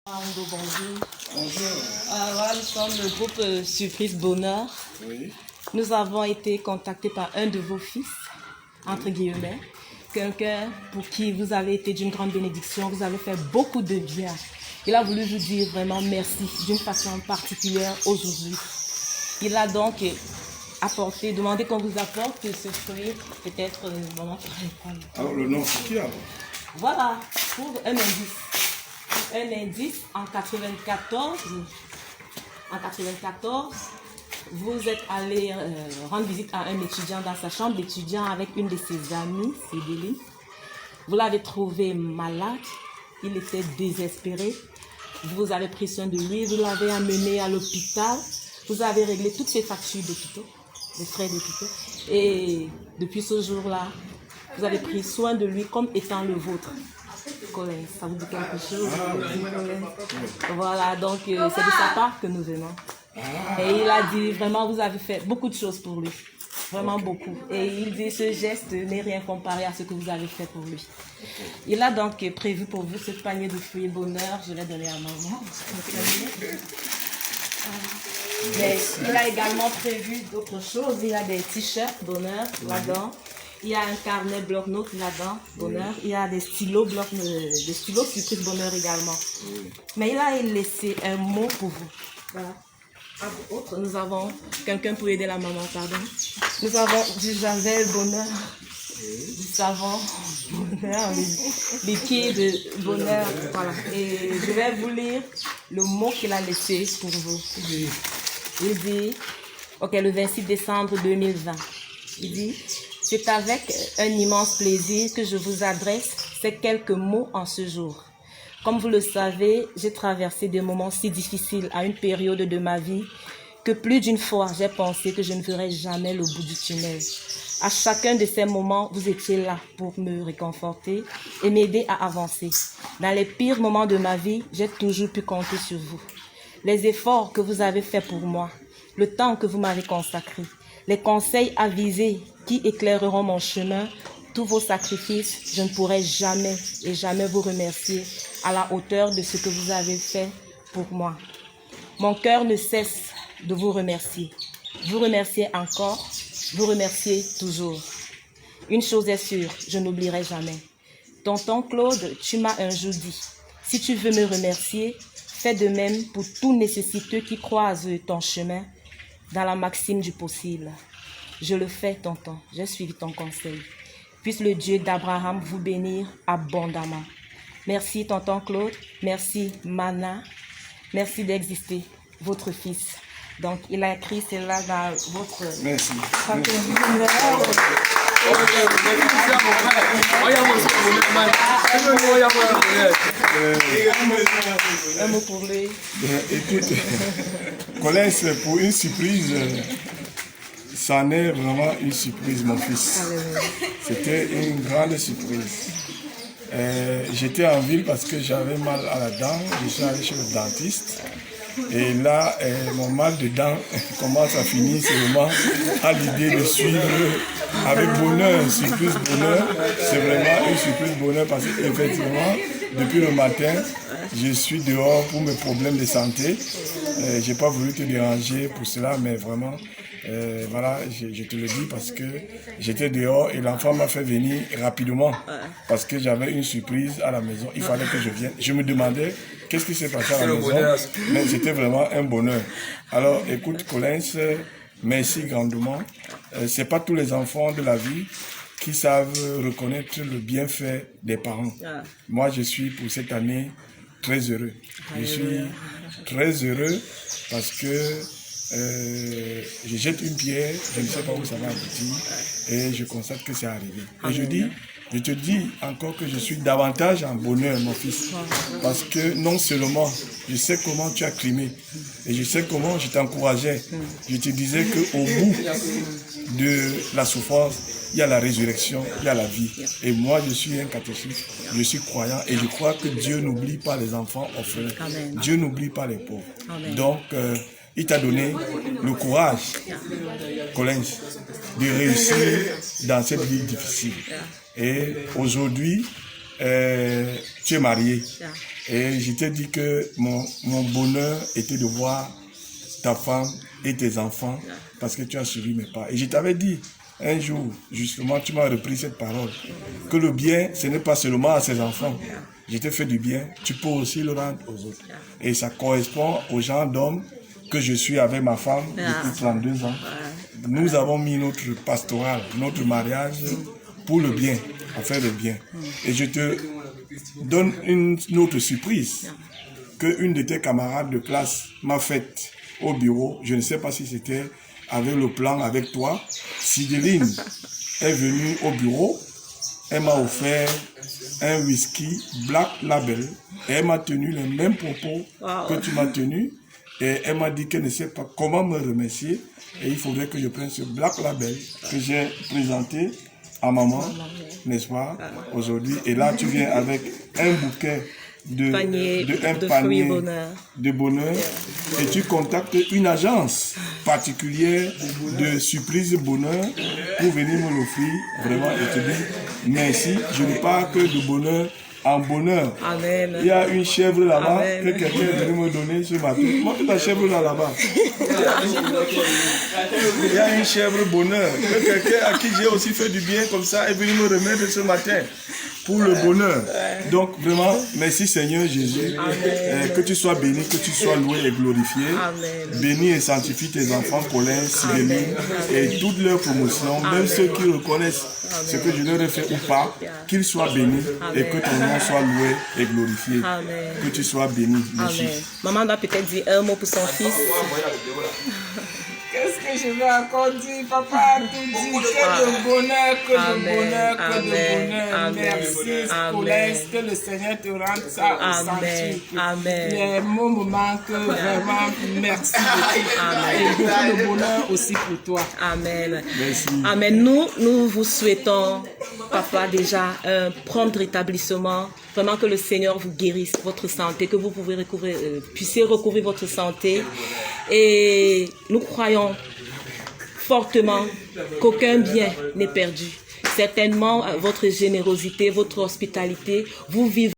Bonjour. Bonjour. Voilà, nous sommes le groupe Surprise Bonheur. Oui. Nous avons été contactés par un de vos fils, entre guillemets, quelqu'un pour qui vous avez été d'une grande bénédiction, vous avez fait beaucoup de bien. Il a voulu vous dire vraiment merci d'une façon particulière aujourd'hui. Il a donc demandé qu'on vous apporte ce fruit, peut-être le moment pour répondre. Alors, le nom, c'est qui alors? Voilà, pour un indice. Un indice, en 94, vous êtes allé rendre visite à un étudiant dans sa chambre d'étudiant avec une de ses amies, Céline. Vous l'avez trouvé malade, il était désespéré. Vous avez pris soin de lui, vous l'avez amené à l'hôpital, vous avez réglé toutes ses factures d'hôpital, les frais d'hôpital. Et depuis ce jour-là, vous avez pris soin de lui comme étant le vôtre. Colin, ça vous dit quelque chose? Voilà, donc c'est de sa part que nous venons. Et il a dit vraiment, vous avez fait beaucoup de choses pour lui. Vraiment beaucoup. Et il dit, ce geste n'est rien comparé à ce que vous avez fait pour lui. Il a donc prévu pour vous ce panier de fruits bonheur. Je l'ai donné à maman. Mais il a également prévu d'autres choses. Il y a des t-shirts bonheur là-dedans. Il y a un carnet bloc-notes là-dedans, bonheur. Il y a des stylos des stylos surprise bonheur également. Mais il a laissé un mot pour vous. Voilà. Nous avons quelqu'un pour aider la maman, pardon. Nous avons du javel bonheur, du savon bonheur, liquide bonheur. Voilà. Et je vais vous lire le mot qu'il a laissé pour vous. Il dit, ok, le 26 décembre 2020. Il dit, c'est avec un immense plaisir que je vous adresse ces quelques mots en ce jour. Comme vous le savez, j'ai traversé des moments si difficiles à une période de ma vie que plus d'une fois j'ai pensé que je ne verrais jamais le bout du tunnel. À chacun de ces moments, vous étiez là pour me réconforter et m'aider à avancer. Dans les pires moments de ma vie, j'ai toujours pu compter sur vous. Les efforts que vous avez faits pour moi, le temps que vous m'avez consacré, les conseils avisés qui éclaireront mon chemin, tous vos sacrifices, je ne pourrai jamais et jamais vous remercier à la hauteur de ce que vous avez fait pour moi. Mon cœur ne cesse de vous remercier. Vous remercier encore, vous remercier toujours. Une chose est sûre, je n'oublierai jamais. Tonton Claude, tu m'as un jour dit, si tu veux me remercier, fais de même pour tout nécessiteux qui croise ton chemin dans la maxime du possible. Je le fais, tonton, j'ai suivi ton conseil. Puisse le Dieu d'Abraham vous bénir abondamment. Merci, tonton Claude. Merci, Mana. Merci d'exister, votre fils. Donc, il a écrit cela dans votre... Merci. Un mot pour lui. Écoute, Colin, pour une surprise, ça en est vraiment une surprise, mon fils. C'était une grande surprise. J'étais en ville parce que j'avais mal à la dent. Je suis allé chez le dentiste. Et là, mon mal de dents commence à finir seulement à l'idée de suivre avec bonheur, une surprise bonheur. C'est vraiment une surprise bonheur parce qu'effectivement, depuis le matin, je suis dehors pour mes problèmes de santé. Je n'ai pas voulu te déranger pour cela, mais vraiment, voilà, je te le dis parce que j'étais dehors et l'enfant m'a fait venir rapidement parce que j'avais une surprise à la maison. Il fallait que je vienne. Je me demandais qu'est-ce qui s'est passé à la maison, mais c'était vraiment un bonheur. Alors, écoute, Colin, merci grandement. C'est pas tous les enfants de la vie qui savent reconnaître le bienfait des parents. Moi, je suis pour cette année très heureux. Je suis très heureux parce que je jette une pierre, je ne sais pas où ça va aboutir et je constate que c'est arrivé. Et je te dis encore que je suis davantage en bonheur, mon fils, parce que non seulement je sais comment tu as crimé et je sais comment je t'encourageais. Je te disais qu'au bout de la souffrance, il y a la résurrection, il y a la vie. Et moi, je suis un catéchiste, je suis croyant et je crois que Dieu n'oublie pas les enfants orphelins. Dieu n'oublie pas les pauvres. Donc, il t'a donné le courage, Colin, de réussir dans cette vie difficile. Et aujourd'hui, tu es marié. Yeah. Et je t'ai dit que mon bonheur était de voir ta femme et tes enfants parce que tu as suivi mes pas. Et je t'avais dit un jour, justement, tu m'as repris cette parole, que le bien, ce n'est pas seulement à ses enfants. Je t'ai fait du bien, tu peux aussi le rendre aux autres. Et ça correspond au genre d'homme que je suis avec ma femme depuis 32 ans. Nous avons mis notre pastoral, notre mariage pour le bien, à faire le bien. Et je te donne une autre surprise qu'une de tes camarades de classe m'a faite au bureau. Je ne sais pas si c'était avec le plan avec toi. Sideline est venue au bureau. Elle m'a offert un whisky Black Label. Et elle m'a tenu les mêmes propos que tu m'as tenu. Et elle m'a dit qu'elle ne sait pas comment me remercier. Et il faudrait que je prenne ce Black Label que j'ai présenté à maman, n'est-ce pas, aujourd'hui. Et là, tu viens avec un bouquet de panier de bonheur et tu contactes une agence particulière de surprise bonheur pour venir me l'offrir. Vraiment, je te dis merci. Je ne parle que de bonheur en bonheur. Amen. Il y a une chèvre là-bas que quelqu'un est venu me donner ce matin. Montre ta chèvre là-bas. Il y a une chèvre bonheur que quelqu'un à qui j'ai aussi fait du bien comme ça est venu me remettre ce matin pour le bonheur. Donc vraiment, merci Seigneur Jésus. Que tu sois béni, que tu sois loué et glorifié. Amen. Bénis et sanctifie tes enfants, Colin, Sideline et toutes leurs promotions, même ceux qui reconnaissent ce que je leur ai fait ou pas, qu'ils soient bénis et que ton nom soit loué et glorifié. Amen. Que tu sois béni. Merci. Amen. Maman doit peut-être dire un mot pour son fils. Qu'est-ce que je vais encore dire? Papa a tout dit. Que de bonheur, que de bonheur, que de bonheur. Merci, Scolès. Que le Seigneur te rende ça au centuple. Amen. Les mots me manquent vraiment. Merci beaucoup. Et beaucoup de bonheur aussi pour toi. Amen. Merci. Amen. Nous vous souhaitons, papa, déjà un prompt rétablissement. Vraiment que le Seigneur vous guérisse votre santé, que vous puissiez recouvrir votre santé. Et nous croyons fortement qu'aucun bien n'est perdu. Certainement, votre générosité, votre hospitalité, vous vivez